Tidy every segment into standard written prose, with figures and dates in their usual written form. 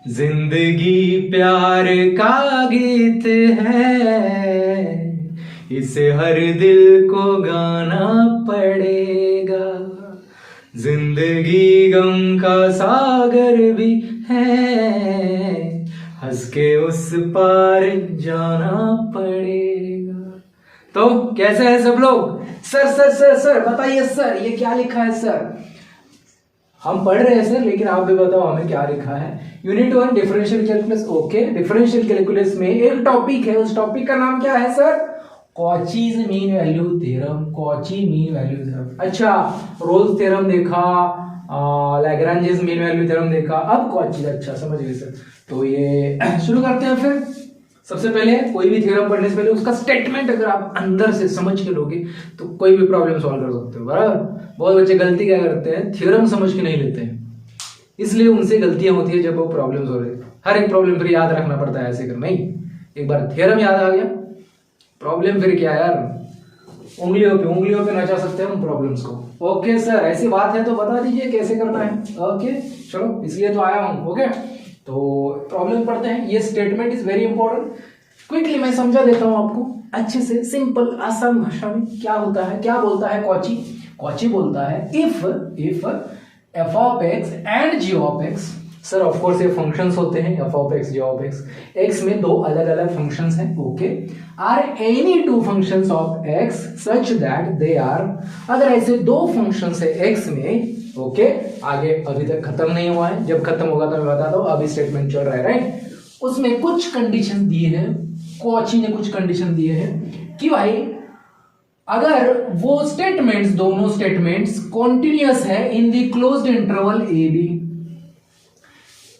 जिंदगी प्यार का गीत है, इसे हर दिल को गाना पड़ेगा। जिंदगी गम का सागर भी है, हंस के उस पार जाना पड़ेगा। तो कैसे है सब लोग? सर सर सर सर बताइए सर, ये क्या लिखा है सर? हम पढ़ रहे हैं सर, लेकिन आप भी बताओ हमें क्या लिखा है। Unit 1 differential calculus. Okay, differential calculus में एक टॉपिक है, उस टॉपिक का नाम क्या है sir? Cauchy's mean value theorem. Cauchy mean value theorem. अच्छा, रोल्स थ्योरम देखा, लैग्रांजेस मीन वैल्यू थ्योरम देखा, अब कॉची। अच्छा समझ गए सर। तो ये शुरू करते हैं फिर। सबसे पहले कोई भी थ्योरम पढ़ने से पहले उसका स्टेटमेंट अगर आप अंदर से समझ के लोगे तो कोई भी प्रॉब्लम सॉल्व कर सकते हो, बराबर। बहुत बच्चे गलती क्या करते हैं, थ्योरम समझ के नहीं लेते हैं, इसलिए उनसे गलतियां होती है जब वो प्रॉब्लम सॉल्व करते हैं। हर एक प्रॉब्लम फिर याद रखना पड़ता है, ऐसे कर नहीं। एक बार थ्योरम याद आ गया, प्रॉब्लम फिर क्या यार, उंगलियों पे नचा सकते हैं हम प्रॉब्लम्स को। ओके सर, ऐसी बात है तो बता दीजिए कैसे करना है। ओके चलो, इसलिए तो आया हूं। ओके, तो प्रॉब्लम पढ़ते हैं। ये statement is very important. Quickly मैं समझा देता हूं आपको अच्छे से, सिंपल आसान भाषा में। क्या होता है, क्या बोलता है कॉची? कॉची बोलता है if f of x and g of x. Sir of course ये फंक्शंस होते हैं, f of x, ji of x. X में दो अलग अलग फंक्शंस हैं। Okay, are any two functions of x such that they are. अगर ऐसे दो फंक्शंस है एक्स में, ओके, आगे अभी तक खत्म नहीं हुआ है, जब खत्म होगा तो मैं बताता हूं। अभी स्टेटमेंट चल रहा है, राइट। उसमें कुछ कंडीशन दिए हैं, कॉची ने कुछ कंडीशन दिए हैं कि भाई अगर वो स्टेटमेंट्स, दोनों स्टेटमेंट्स कॉन्टिन्यूअस है in the closed interval A B,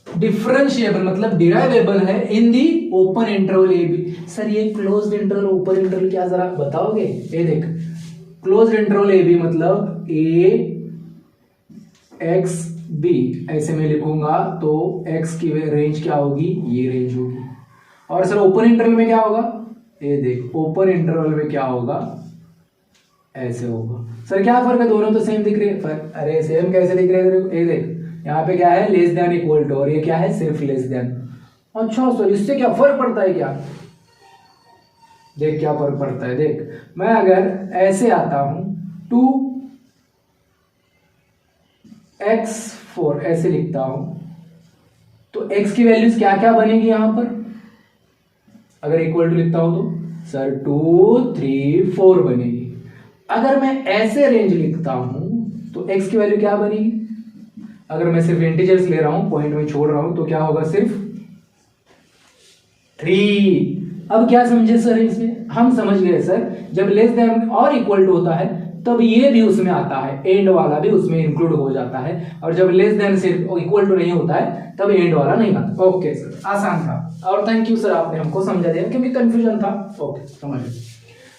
differentiable मतलब डिराइवेबल है in the open interval A B. Sir ये क्लोज्ड इंटरवल ओपन इंटरवल क्या, जरा बताओगे? ये देख, क्लोज्ड इंटरवल ए बी मतलब ए एक्स बी, ऐसे मैं लिखूंगा तो एक्स की रेंज क्या होगी, ये रेंज होगी। और सर ओपन इंटरवल में क्या होगा? ये देख, ओपन इंटरवल में क्या होगा, ऐसे होगा। सर क्या फर्क है, दोनों तो सेम दिख रहे हैं। अरे सेम कैसे दिख रहे हैं? ये देख, यहाँ पे क्या है, लेस देन इक्वल टू, और ये क्या है, सिर्फ लेस देन। अच्छा सर इससे क्या फर्क पड़ता है क्या? देख क्या फर्क पड़ता है, देख मैं अगर ऐसे आता हूं 2x4 ऐसे लिखता हूं तो x की वैल्यूज क्या क्या बनेगी यहां पर? अगर इक्वल टू लिखता हूं तो सर 2 3 4 बनेगी। अगर मैं ऐसे रेंज लिखता हूं तो x की वैल्यू क्या बनेगी? अगर मैं सिर्फ इंटीजर्स ले रहा हूं, पॉइंट में छोड़ रहा हूं, तो क्या होगा, सिर्फ 3। अब क्या समझे सर इसमें? हम समझ गए सर, जब लेस देन और इक्वल टू होता है तब ये भी उसमें आता है, एंड वाला भी उसमें इंक्लूड हो जाता है। और जब लेस देन सिर्फ इक्वल टू नहीं होता है तब एंड वाला नहीं आता। ओके सर, आसान था, और थैंक यू सर, आपने हमको समझा दिया क्योंकि कंफ्यूजन था। ओके समझ गए।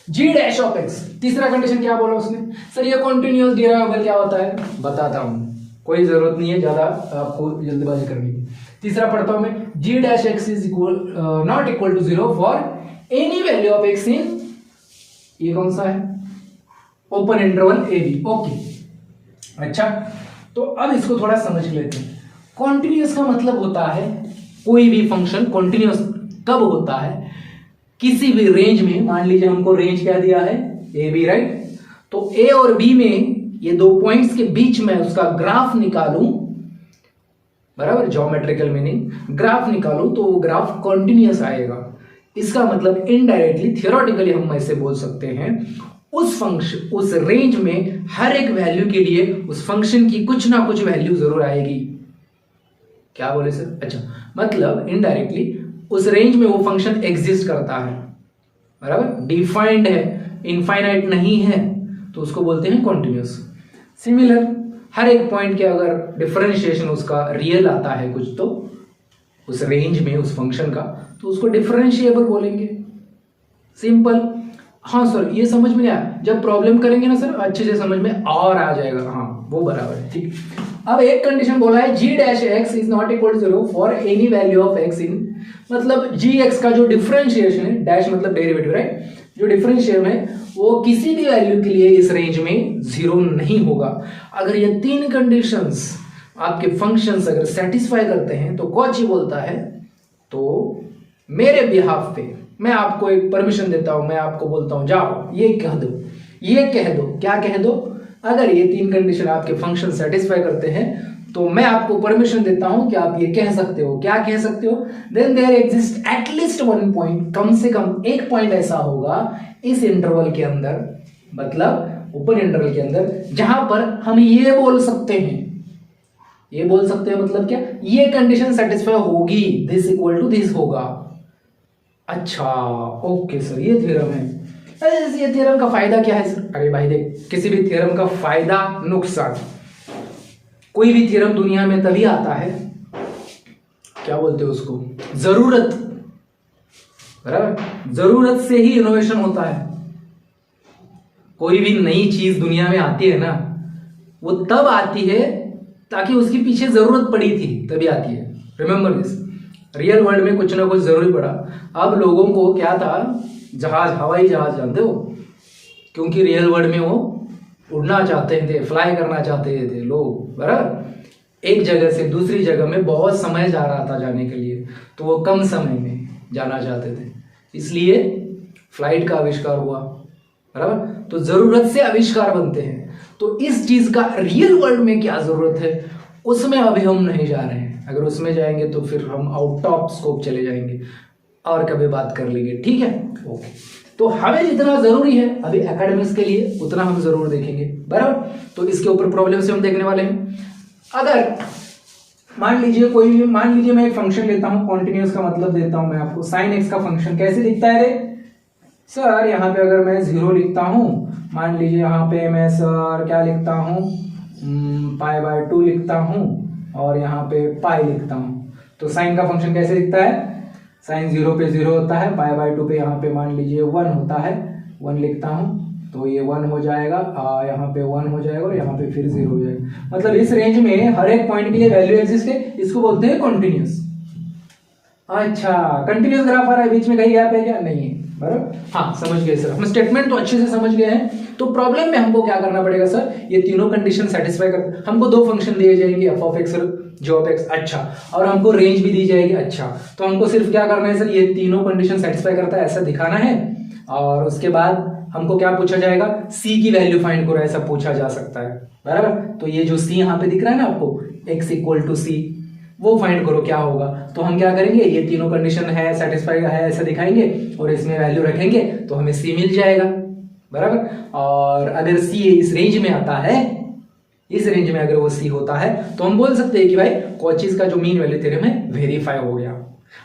जी डैश ऑफ एक्स, तीसरा कंडीशन क्या बोला उसने? सर ये कॉन्टिन्यूअस डिराइवेबल क्या होता है, बताता हूं, कोई जरूरत नहीं है ज्यादा आपको जल्दबाजी करने की। तीसरा पढ़ता हूं मैं, G dash X is equal not equal to 0 for any value of X in, ये कौन सा है, open interval A B. Okay, अच्छा तो अब इसको थोड़ा समझ लेते हैं। कॉन्टिन्यूअस का मतलब होता है कोई भी फंक्शन कॉन्टिन्यूअस कब होता है, किसी भी रेंज में। मान लीजिए हमको रेंज क्या दिया है, ए बी, राइट। तो ए और बी में ये दो पॉइंट्स के बीच में उसका ग्राफ निकालूं, बराबर, ज्योमेट्रिकल मीनिंग, ग्राफ निकालूं तो वो ग्राफ कॉन्टिन्यूअस आएगा। इसका मतलब इनडायरेक्टली थियोरेटिकली हम ऐसे बोल सकते हैं, उस फंक्शन, उस रेंज में हर एक वैल्यू के लिए उस फंक्शन की कुछ ना कुछ वैल्यू जरूर आएगी। क्या बोले सर? अच्छा मतलब इनडायरेक्टली उस रेंज में वो फंक्शन एग्जिस्ट करता है, बराबर, डिफाइंड है, इनफाइनाइट नहीं है, तो उसको बोलते हैं कॉन्टिन्यूअस। सिमिलर हर एक पॉइंट के अगर डिफरेंशिएशन उसका रियल आता है कुछ, तो उस रेंज में उस फंक्शन का, तो उसको डिफरेंशिएबल बोलेंगे। सिंपल। हाँ सर ये समझ में नहीं आया, जब प्रॉब्लम करेंगे ना सर अच्छे से समझ में और आ जाएगा। हाँ वो बराबर है, ठीक। अब एक कंडीशन बोला है, G dash X is not equal to 0 for any value of X in, मतलब जी एक्स का जो डिफरेंशिएशन है, डैश मतलब डेरिवेटिव, राइट, जो डिफरेंशिएशन है वो किसी भी वैल्यू के लिए इस रेंज में 0 नहीं होगा। अगर ये तीन कंडीशंस आपके फंक्शंस अगर सेटिस्फाई करते हैं तो कॉची बोलता है, तो मेरे बिहाफ पे मैं आपको एक परमिशन देता हूं, मैं आपको बोलता हूं जाओ ये कह दो, ये कह दो, क्या कह दो, अगर ये 3 कंडीशन आपके फंक्शन सेटिस्फाई करते हैं तो मैं आपको परमिशन देता हूं कि आप ये कह सकते हो। क्या कह सकते हो? Then there exist at least 1 point, कम से कम एक पॉइंट ऐसा होगा इस इंटरवल के अंदर, मतलब ओपन इंटरवल के अंदर, जहां पर हम ये बोल सकते हैं, ये बोल सकते हैं मतलब क्या, ये कंडीशन सेटिस्फाई होगी, दिस इक्वल टू दिस होगा। अच्छा ओके सर, ये थ्योरम है। ये थ्योरम का फायदा क्या है सर? अरे भाई देख, किसी भी थ्योरम का फायदा नुकसान, कोई भी थ्योरम दुनिया में तभी आता है, क्या बोलते हैं उसको, जरूरत, बराबर, जरूरत से ही इनोवेशन होता है। कोई भी नई चीज दुनिया में आती है ना, वो तब आती है ताकि उसके पीछे जरूरत पड़ी थी, तभी आती है। रिमेंबर दिस, रियल वर्ल्ड में कुछ ना कुछ जरूरी पड़ा। अब लोगों को क्या था, जहाज, हवाई जहाज जानते हो, क्योंकि रियल वर्ल्ड में वो उड़ना चाहते थे, फ्लाई करना चाहते थे लोग, बराबर, एक जगह से दूसरी जगह में बहुत समय जा रहा था जाने के लिए, तो वो कम समय में जाना चाहते थे, इसलिए फ्लाइट का आविष्कार हुआ, बराबर। तो जरूरत से आविष्कार बनते हैं। तो इस चीज का रियल वर्ल्ड में क्या जरूरत है, उसमें अभी हम नहीं जा रहे हैं। अगर उसमें जाएंगे तो फिर हम आउट ऑफ स्कोप चले जाएंगे, और कभी बात कर लेंगे, ठीक है, ओके। तो हमें जितना जरूरी है अभी एकेडमिक्स के लिए, उतना हम जरूर देखेंगे, बराबर। तो इसके ऊपर प्रॉब्लम से हम देखने वाले हैं। अगर मान लीजिए कोई भी, मान लीजिए मैं एक फंक्शन लेता हूं, कॉन्टिन्यूस का मतलब देता हूं मैं आपको, साइन एक्स का फंक्शन कैसे दिखता है रे सर? यहाँ पे अगर मैं 0 लिखता हूं, मान लीजिए यहाँ पे मैं सर क्या लिखता हूं, π/2 लिखता हूं, और यहाँ पे पाई लिखता हूं, तो साइन का फंक्शन कैसे दिखता है? साइन 0 पे 0 होता है, π/2 पे यहाँ पे मान लीजिए 1 होता है, 1 लिखता हूं, तो ये 1 हो जाएगा, यहाँ पे 1 हो जाएगा, और यहाँ पे फिर 0 हो जाएगा। मतलब इस रेंज में हर एक पॉइंट के लिए वैल्यू एग्जिस्ट है, इसको बोलते हैं कॉन्टिन्यूस। अच्छा, कंटिन्यूस ग्राफ आ रहा है, बीच में कहीं गैप है क्या? नहीं है, बराबर। हाँ, समझ गए सर, हम स्टेटमेंट तो अच्छे से समझ गए हैं। तो प्रॉब्लम में हमको क्या करना पड़ेगा सर? ये तीनों कंडीशन सेटिस्फाई कर, हमको 2 फंक्शन दिए जाएंगे, f of x और g of x, अच्छा, और हमको रेंज भी दी जाएगी, अच्छा। तो हमको सिर्फ क्या करना है सर? ये तीनों कंडीशन सेटिस्फाई करता है ऐसा दिखाना है, और उसके बाद हमको क्या पूछा जाएगा? c की वैल्यू फाइंड करो, ऐसा पूछा जा सकता है, बराबर। तो ये जो c यहाँ पे दिख रहा है ना आपको, x इक्वल टू c, वो फाइंड करो क्या होगा। तो हम क्या करेंगे, ये तीनों कंडीशन है, सेटिस्फाई है ऐसा दिखाएंगे, और इसमें वैल्यू रखेंगे तो हमें c मिल जाएगा, बराबर। और अगर c इस रेंज में आता है, इस रेंज में अगर वो c होता है, तो हम बोल सकते हैं कि भाई कॉचीज का जो मीन वैल्यू थ्योरम है वेरीफाई हो गया।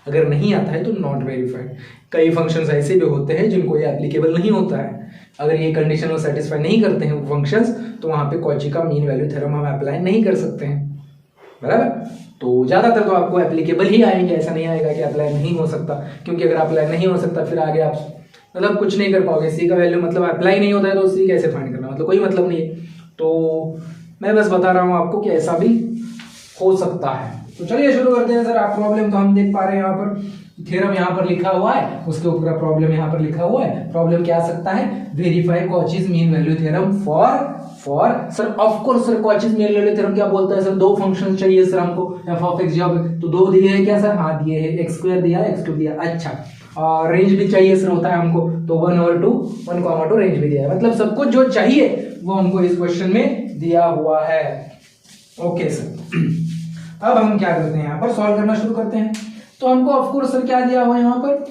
अगर नहीं आता है तो नॉट वेरीफाइड। कई फंक्शंस ऐसे भी होते हैं जिनको ये एप्लीकेबल नहीं होता है, अगर ये कंडीशन वो सेटिस्फाई नहीं करते हैं फंक्शंस, तो वहां पे कॉची का मीन वैल्यू थ्योरम हम अप्लाई नहीं कर सकते हैं, बराबर। तो ज्यादातर तो आपको एप्लीकेबल ही आएंगे, ऐसा नहीं आएगा कि अप्लाई नहीं हो सकता, क्योंकि अगर अप्लाई नहीं हो सकता फिर आगे आप मतलब कुछ नहीं कर पाओगे। सी का वैल्यू मतलब अप्लाई नहीं होता है तो सी कैसे फाइंड करना, मतलब कोई मतलब नहीं है। तो मैं बस बता रहा हूँ आपको कि ऐसा भी हो सकता है। तो चलिए शुरू करते हैं सर। आप प्रॉब्लम तो हम देख पा रहे हैं, यहाँ पर थ्योरम यहाँ पर लिखा हुआ है, उसके ऊपर प्रॉब्लम यहाँ पर लिखा हुआ है। प्रॉब्लम क्या आ सकता है? Verify Cauchy's mean value theorem for sir of course sir Cauchy's mean value theorem क्या बोलता है सर? 2 फंक्शन चाहिए सर हमको, f of x, g of x, तो 2 दिए हैं क्या सर? हाँ दिए हैं, x² दिया, x2 दिया, अच्छा। और रेंज भी चाहिए सर होता है हमको, तो 1 और 2, 1, 2 रेंज भी दिया है, मतलब सब कुछ जो चाहिए वो हमको इस क्वेश्चन में दिया हुआ है। ओके सर, अब हम क्या करते हैं, यहाँ पर सॉल्व करना शुरू करते हैं। तो हमको ऑफ कोर्स सर क्या दिया हुआ है यहाँ पर?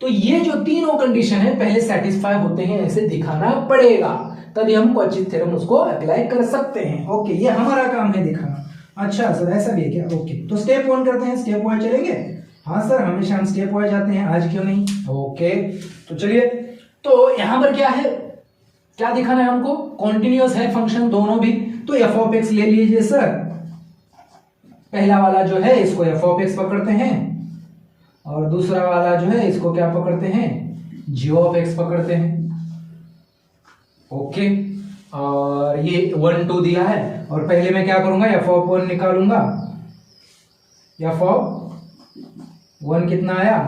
तो ये जो तीनों कंडीशन है पहले सेटिस्फाई होते हैं ऐसे दिखाना पड़ेगा, तभी हम कॉची थ्योरम उसको अप्लाई कर सकते हैं। ओके, ये हमारा काम है दिखाना। अच्छा सर ऐसा भी है क्या? ओके, तो स्टेप 1 करते हैं, स्टेप 1 चलेंगे? हाँ सर, हमेशा हम स्टेप 1 जाते हैं, आज क्यों नहीं? ओके, तो चलिए। तो यहाँ पर क्या है, क्या दिखाना है हमको? कॉन्टिन्यूअस है फंक्शन दोनों भी, तो f of x ले लीजिए सर। पहला वाला जो है इसको f of x पकड़ते हैं, और दूसरा वाला जो है इसको क्या पकड़ते हैं? g of x पकड़ते हैं। ओके, और ये 1, 2 दिया है, और पहले मैं क्या करूंगा? f of 1 निकालूंगा। f of 1 कितना आया?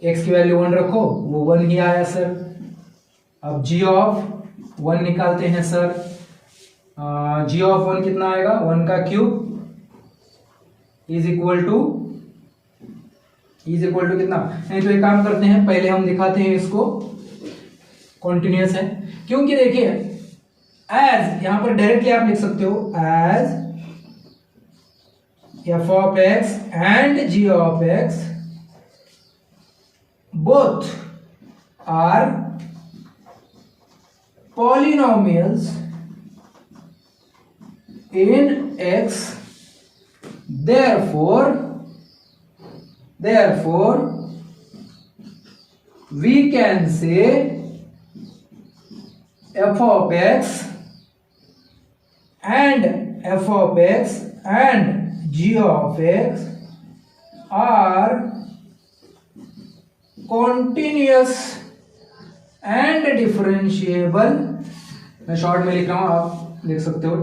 x की वैल्यू 1 रखो, वो 1 ही आया सर। अब g of 1 निकालते हैं सर, जी ऑफ 1 कितना आएगा, 1 का क्यूब इज इक्वल टू कितना। नहीं तो एक काम करते हैं, पहले हम दिखाते हैं इसको कॉन्टिन्यूअस है, क्योंकि देखिए एज यहां पर डायरेक्टली आप लिख सकते हो as f of x and g of x both are polynomials in x, therefore we can say f of x and g of x are continuous and differentiable। मैं शॉर्ट में लिख रहा हूं, आप लिख सकते हो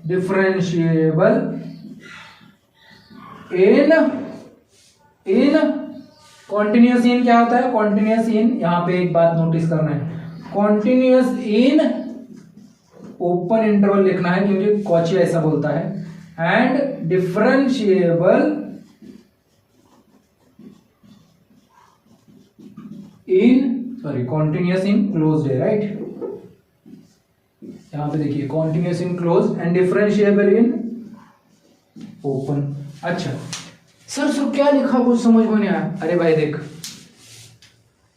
differentiable in continuous in क्या होता है, continuous in, यहां पे एक बात नोटिस करना है, continuous in ओपन इंटरवल लिखना है क्योंकि कॉची ऐसा बोलता है, and differentiable continuous in closed है, राइट। यहां पे देखिए continuous in closed and differentiable in open। अच्छा सर क्या लिखा, कुछ समझ में नहीं आया। अरे भाई देख,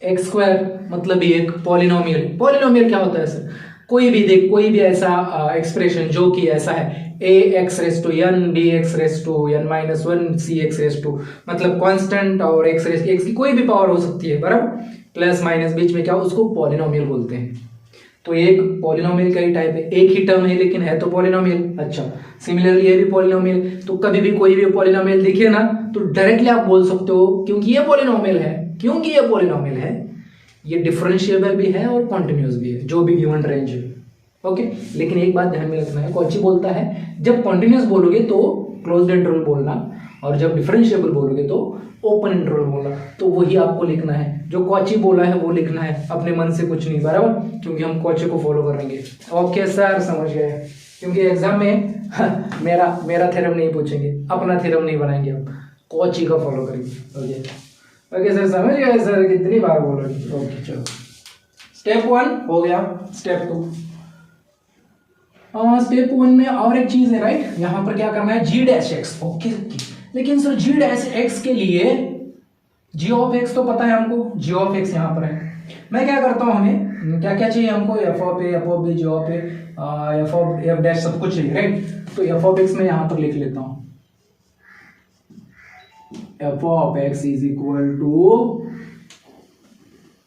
एक्स स्क्वायर मतलब ये एक पॉलिनोमियल क्या होता है सर, कोई भी ऐसा एक्सप्रेशन जो कि ऐसा है a x raise to n b x raise to n minus 1 c x raise to, मतलब कांस्टेंट और x की कोई भी पावर हो सकती है, बराबर, प्लस माइनस बीच में क्या, उसको पॉलिनोमियल बोलते हैं। तो एक पॉलिनोमियल का ही टाइप है, एक ही टर्म है लेकिन है तो पॉलिनोमियल। अच्छा सिमिलरली ये भी पॉलिनोमियल, तो कभी भी कोई भी पॉलिनोमियल दिखे ना तो डायरेक्टली आप बोल सकते हो क्योंकि ये पॉलिनोमियल है, ये डिफरेंशिएबल भी है और कॉन्टिन्यूअस भी है, जो भी गिवन रेंज है। ओके, लेकिन एक बात ध्यान में रखना है, कॉची बोलता है जब कॉन्टिन्यूअस बोलोगे तो क्लोज्ड इंटरवल बोलना, और जब डिफरेंशिएबल बोलोगे तो ओपन इंटरवल बोलना। तो वही आपको लिखना है, जो कॉची बोला है वो लिखना है, अपने मन से कुछ नहीं, बराबर, क्योंकि हम कॉची को फॉलो करेंगे। ओके सर, समझ गए, क्योंकि एग्जाम में मेरा थ्योरम नहीं पूछेंगे, अपना थ्योरम नहीं बनाएंगे, हम कॉची का फॉलो करेंगे। ओके सर, समझ गए सर, कितनी बार बोलोगे। ओके चलो, स्टेप 1 हो गया। स्टेप 2, स्टेप 1 में और एक चीज है, राइट, यहां पर क्या करना है, जी डैश एक्स। ओके, लेकिन सर जी डैश एक्स के लिए जी ऑफ एक्स तो पता है हमको, जी ऑफ एक्स यहां पर है। मैं क्या करता हूं, हमें क्या क्या चाहिए हमको, f of a, f of b, g of a, f of f dash, सब कुछ चाहिए, राइट। तो एफ ऑफ एक्स में यहां पर लिख लेता हूं, f of x is equal to,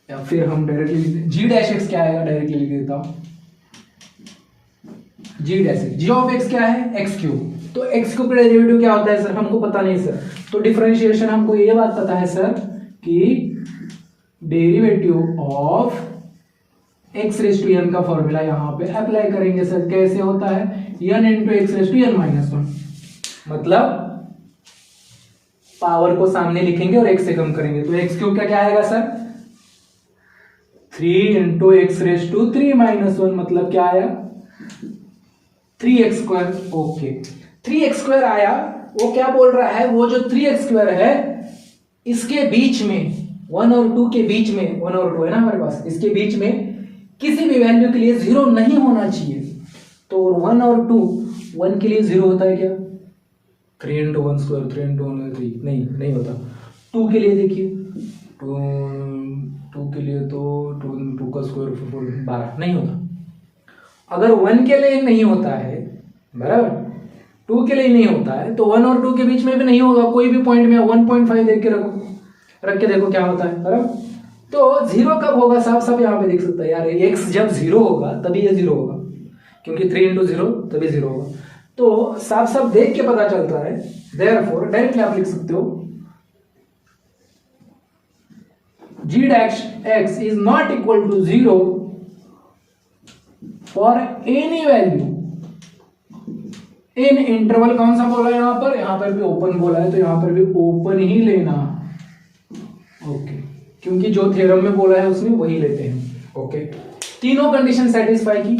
या फिर हम डायरेक्टली जी डैश एक्स क्या आएगा, डायरेक्टली लिख देता हूं, G dash X, ji of X क्या है, एक्स क्यूब। तो एक्स क्यूब का डेरिवेटिव क्या होता है सर, हमको पता नहीं सर। तो डिफरेंशिएशन हमको ये बात पता है सर कि derivative of x raise to n का फॉर्मूला यहां पे अप्लाई करेंगे सर। कैसे होता है, n into x raise to n minus 1, मतलब पावर को सामने लिखेंगे और एक्स से कम करेंगे। तो एक्स क्यूब का क्या आएगा sir, 3 into x raise to 3 minus 1, मतलब क्या आया, 3x square. Okay, 3x square आया। वो क्या बोल रहा है, वो जो 3x स्क्वायर है इसके बीच में 1 और 2 के बीच में, 1 और 2 है ना हमारे पास, इसके बीच में किसी भी वैल्यू के लिए 0 नहीं होना चाहिए। तो 1 और 2, 1 के लिए 0 होता है क्या, 3 इंटू 1 स्क्वायर, 3 इंटू 1 3, नहीं होता। 2 के लिए देखिए, 2 के लिए तो 2 का स्क्वायर 12, नहीं होता। अगर 1 के लिए नहीं होता है, बराबर, 2 के लिए नहीं होता है, तो 1 और 2 के बीच में भी नहीं होगा। कोई भी पॉइंट में 1.5 देख के रख के देखो क्या होता है, बराबर। तो 0 कब होगा, साफ यहाँ पे देख सकता है यार, x जब 0 होगा तभी ये 0 होगा, क्योंकि 3 इंटू 0 तभी 0 होगा। तो साफ देख के पता चलता है, देयरफॉर डायरेक्टली आप लिख सकते हो g dash x is not equal to 0 for any value in interval. कौन सा बोला है यहां पर भी ओपन बोला है, तो यहां पर भी ओपन ही लेना। ओके, क्योंकि जो थ्योरम में बोला है उसमें वही लेते हैं। ओके, तीनों कंडीशन सेटिस्फाई की,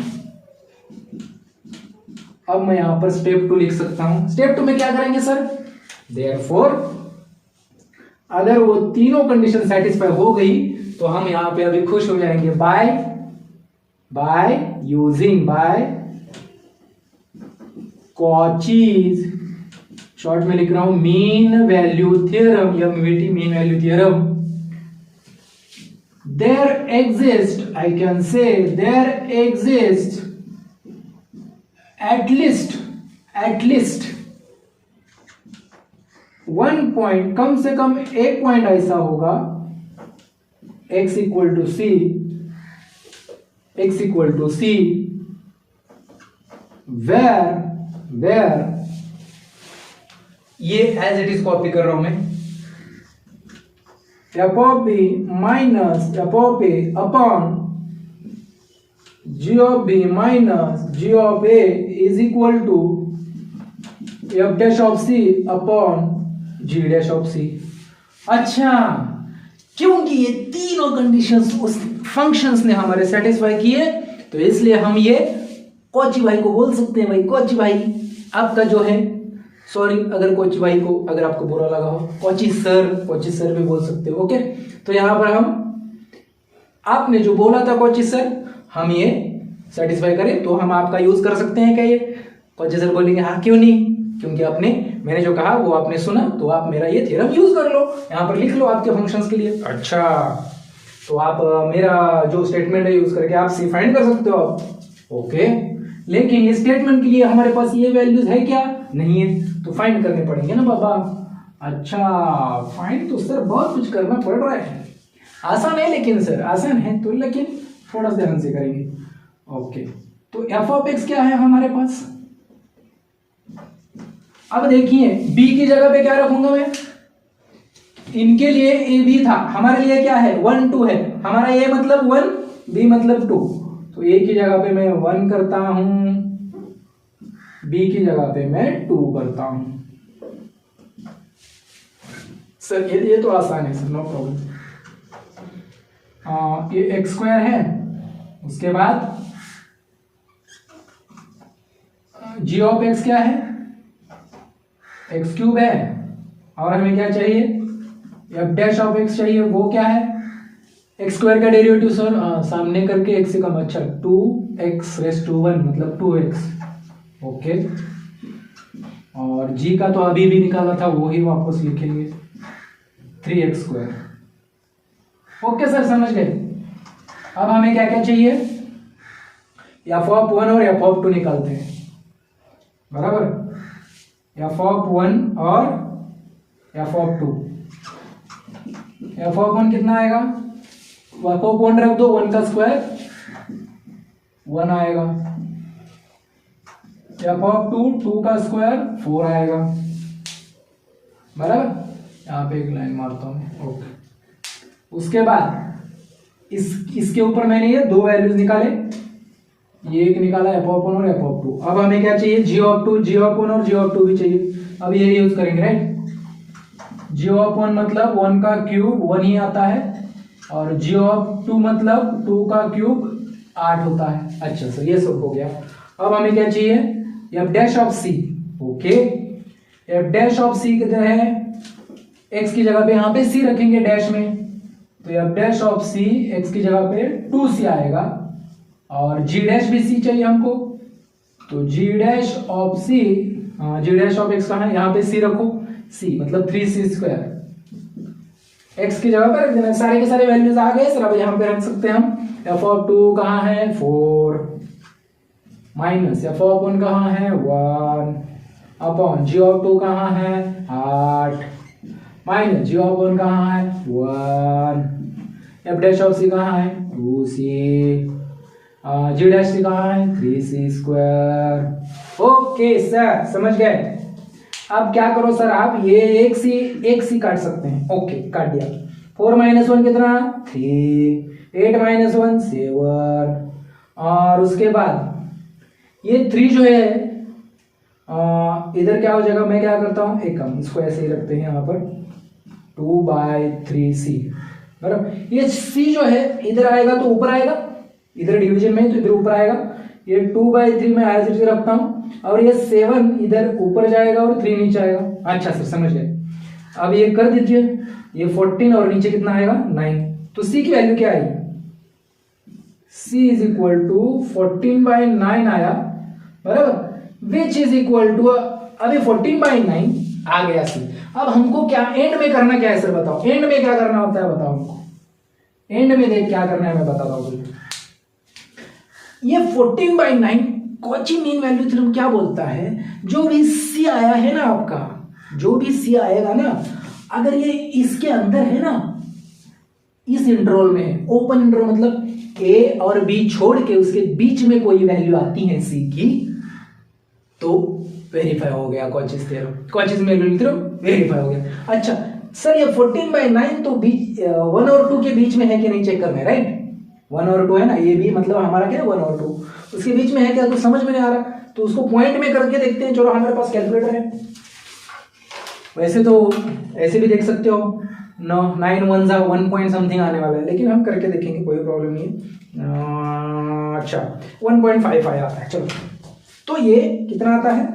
अब मैं यहाँ पर स्टेप 2 लिख सकता हूं। स्टेप 2 में क्या करेंगे सर, देयरफॉर अगर वो तीनों कंडीशन सेटिस्फाई हो गई तो हम यहाँ पे अभी खुश हो जाएंगे बाय यूजिंग कॉचीज, शॉर्ट में लिख रहा हूं mean value theorem, MVT mean value theorem. there exists, I can say there exists at least one point, कम से कम एक पॉइंट ऐसा होगा x equal to c where ये एज इट इज कॉपी कर रहा हूं मैं, f of b minus f of a upon g of b minus g of a is equal to f dash of c upon g dash of c। अच्छा, क्योंकि ये तीनों conditions उस functions ने हमारे सेटिस्फाई किए तो इसलिए हम ये कॉची भाई को बोल सकते हैं। भाई कॉची भाई आपका जो है, सॉरी अगर कोची भाई को अगर आपको बुरा लगा हो, कोची सर भी बोल सकते हो। ओके, तो यहाँ पर हम आपने जो बोला था कोची सर, हम ये सेटिस्फाई करें तो हम आपका यूज कर सकते हैं क्या? ये कोची सर बोलेंगे हाँ क्यों नहीं, क्योंकि आपने मैंने जो कहा वो आपने सुना तो आप मेरा ये थ्योरम यूज कर लो, यहाँ पर लिख लो आपके फंक्शंस के लिए। अच्छा, तो आप मेरा जो स्टेटमेंट है यूज करके आप सी फाइंड कर सकते हो आप। ओके, लेकिन इस स्टेटमेंट के लिए हमारे पास ये वैल्यूज है क्या? नहीं है, तो फाइंड करने पड़ेंगे ना बाबा। अच्छा, फाइंड तो सर बहुत कुछ करना पड़ रहा है, आसान है लेकिन सर आसान है तो, लेकिन थोड़ा ध्यान से करेंगे। ओके, तो एफ ऑफ एक्स क्या है हमारे पास? अब देखिए बी की जगह पे क्या रखूंगा मैं, इनके लिए ए बी था, हमारे लिए क्या है 1 2 है, हमारा ए मतलब 1 बी मतलब 2, तो ए की जगह पे मैं 1 करता हूं, बी की जगह पे मैं 2 करता हूं। सर ये तो आसान है सर, नो प्रॉब्लम। ये एक्स स्क्वायर है, उसके बाद जी ऑफ एक्स क्या है, एक्स क्यूब है, और हमें क्या चाहिए एफ डैश ऑफ एक्स चाहिए, वो क्या है एक्स स्क्वायर का डेरिवेटिव सर सामने करके एक्स से कम, अच्छा 2x⁻1 मतलब 2x। ओके, और g का तो अभी भी निकाला था वो ही वापस लिखेंगे 3x²। ओके सर, समझ गए। अब हमें क्या क्या चाहिए, f(1) और f(2) निकालते हैं, बराबर, f(1) और f(2). f(1) कितना आएगा, f(1) रख दो, 1 का स्क्वायर 1 आएगा, f(2) 2 का स्क्वायर 4 आएगा, बराबर। यहाँ पे एक लाइन मारता हूँ मैं। ओके, उसके बाद इसके ऊपर मैंने ये दो वैल्यूज निकाले, ये एक निकाला f(1) और f(2). अब हमें क्या चाहिए, g(1) और g(2) भी चाहिए। अब ये यूज करेंगे, राइट। g(1) मतलब 1 का क्यूब 1 ही आता है, और g(2) मतलब 2 का क्यूब 8 होता है। अच्छा सर, ये सब हो गया। अब हमें क्या चाहिए, F dash of C. Okay, F dash of C किधर है, एक्स की जगह पे यहाँ पे सी रखेंगे डैश में, तो f dash of c x की जगह पे 2c आएगा, और जी डैश भी सी चाहिए हमको, तो G dash of C, G dash of X कहाँ है, यहाँ पे सी रखो, सी मतलब 3c²। एक्स की जगह पे रख देना, सारे के सारे वैल्यूज आ गए सर। अब यहाँ पे रख सकते हैं हम, f(2) कहाँ है 4, माइनस f(1) कहाँ है 1, अपॉन g(2) कहाँ है 8, माइनस g(1) कहाँ है 1, f डैश ऑफ c कहाँ है 2c, g डैश c कहाँ है 3c²। ओके सर, समझ गए। अब क्या करो सर, आप ये एक सी काट सकते हैं। ओके, काट दिया। 4 - 1 कितना 3, 8 - 1 7, और उसके बाद ये 3 जो है इधर क्या हो जाएगा, मैं क्या करता हूँ, एक हम इसको ऐसे ही रखते हैं यहाँ पर 2/3c, बराबर। ये c जो है इधर आएगा तो ऊपर आएगा, इधर डिवीजन में तो इधर ऊपर आएगा, ये 2/3 में एज इट इज रखता हूँ और ये 7 इधर ऊपर जाएगा और 3 नीचे आएगा। अच्छा सर समझ गए। अब ये कर दीजिए, ये 14 और नीचे कितना आएगा 9। तो सी की वैल्यू क्या आई, C इज इक्वल टू 14/9 आया बराबर, विच इज इक्वल टू अभी 14/9 आ गया C। अब हमको क्या एंड में करना क्या है सर बताओ, एंड में क्या करना होता है बताओ हमको, एंड में देख क्या करना है मैं बताता हूँ। ये 14/9 कॉची मीन वैल्यू थ्योरम क्या बोलता है, जो भी C आया है ना आपका, जो भी C आएगा ना, अगर ये इसके अंदर है ना, इस इंटरवल में, ओपन इंटरवल मतलब A और B छोड़ के उसके बीच में कोई वैल्यू आती है C की, तो वेरीफाई हो गया Cauchy's theorem, Cauchy's mean value theorem verify हो गया। अच्छा सर ये 14/9 तो बीच 1 और 2 के बीच में है कि नहीं चेक करना है, राइट। 1 और 2 है ना, ये भी मतलब हमारा क्या है 1 और 2, उसके बीच में है क्या, तो समझ में नहीं आ रहा तो उसको पॉइंट में करके देखते हैं। चलो हमारे पास कैलकुलेटर है, वैसे तो ऐसे भी देख सकते हो, 9 1 1 पॉइंट समथिंग आने वाला है, लेकिन हम करके देखेंगे, कोई प्रॉब्लम नहीं है। अच्छा 1.5 आया आता है, चलो तो ये कितना आता है,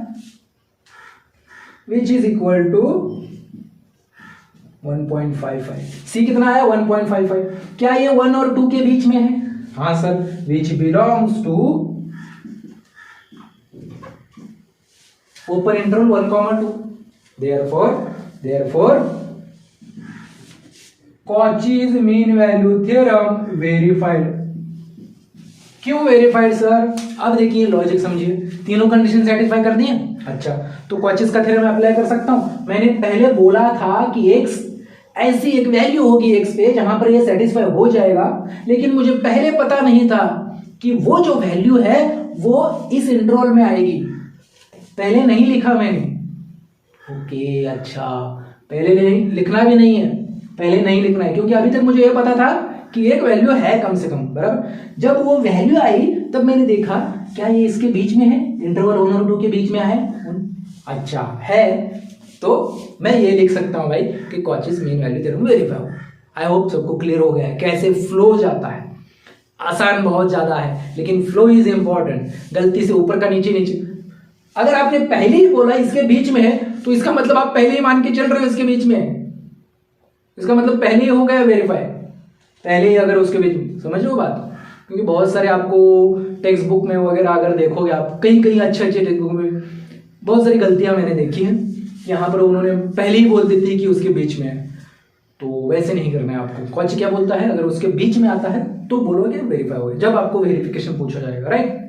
विच इज इक्वल टू 1.55। सी कितना आया 1.55। क्या ये 1 और 2 के बीच में है, हाँ sir, which belongs to open interval 1, 2। therefore Cauchy's mean value theorem verified. क्यों वेरीफाइड सर, अब देखिए लॉजिक समझिए, तीनों कंडीशन सेटिस्फाई कर दिए। अच्छा तो कॉचीज का थ्योरम अप्लाई कर सकता हूं। मैंने पहले बोला था कि x ऐसी एक वैल्यू होगी x पे जहां पर ये सेटिस्फाई हो जाएगा, लेकिन मुझे पहले पता नहीं था कि वो जो वैल्यू है वो इस इंटरवल में आएगी, पहले नहीं लिखा मैंने। ओके अच्छा, पहले नहीं लिखना भी नहीं है, पहले नहीं लिखना है, क्योंकि अभी तक मुझे ये पता था कि एक वैल्यू है कम से कम बराबर। जब वो वैल्यू आई तब मैंने देखा क्या ये इसके बीच में है, इंटरवल 1 और 2 के बीच में है। अच्छा है, तो मैं ये लिख सकता हूं भाई कि Cauchy's mean value theorem verify हो। आई होप सबको क्लियर हो गया है कैसे फ्लो जाता है। आसान बहुत ज्यादा है, लेकिन फ्लो इज इंपॉर्टेंट। गलती से ऊपर का नीचे नीचे, अगर आपने पहले ही बोला इसके बीच में है, तो इसका मतलब आप पहले ही मान के चल रहे हो इसके बीच में है, इसका मतलब पहले ही हो गया वेरीफाई, पहले ही अगर उसके बीच में, समझ लो बात। क्योंकि बहुत सारे आपको टेक्स्ट बुक में वगैरह अगर देखोगे आप, कहीं कहीं अच्छे टेक्स्ट बुक में बहुत सारी गलतियां मैंने देखी हैं, यहाँ पर उन्होंने पहले ही बोल देती है कि उसके बीच में है, तो वैसे नहीं करना है आपको। कॉची क्या बोलता है, अगर उसके बीच में आता है तो बोलोगे वेरीफाई हो गया, जब आपको वेरिफिकेशन पूछा जाएगा, राइट।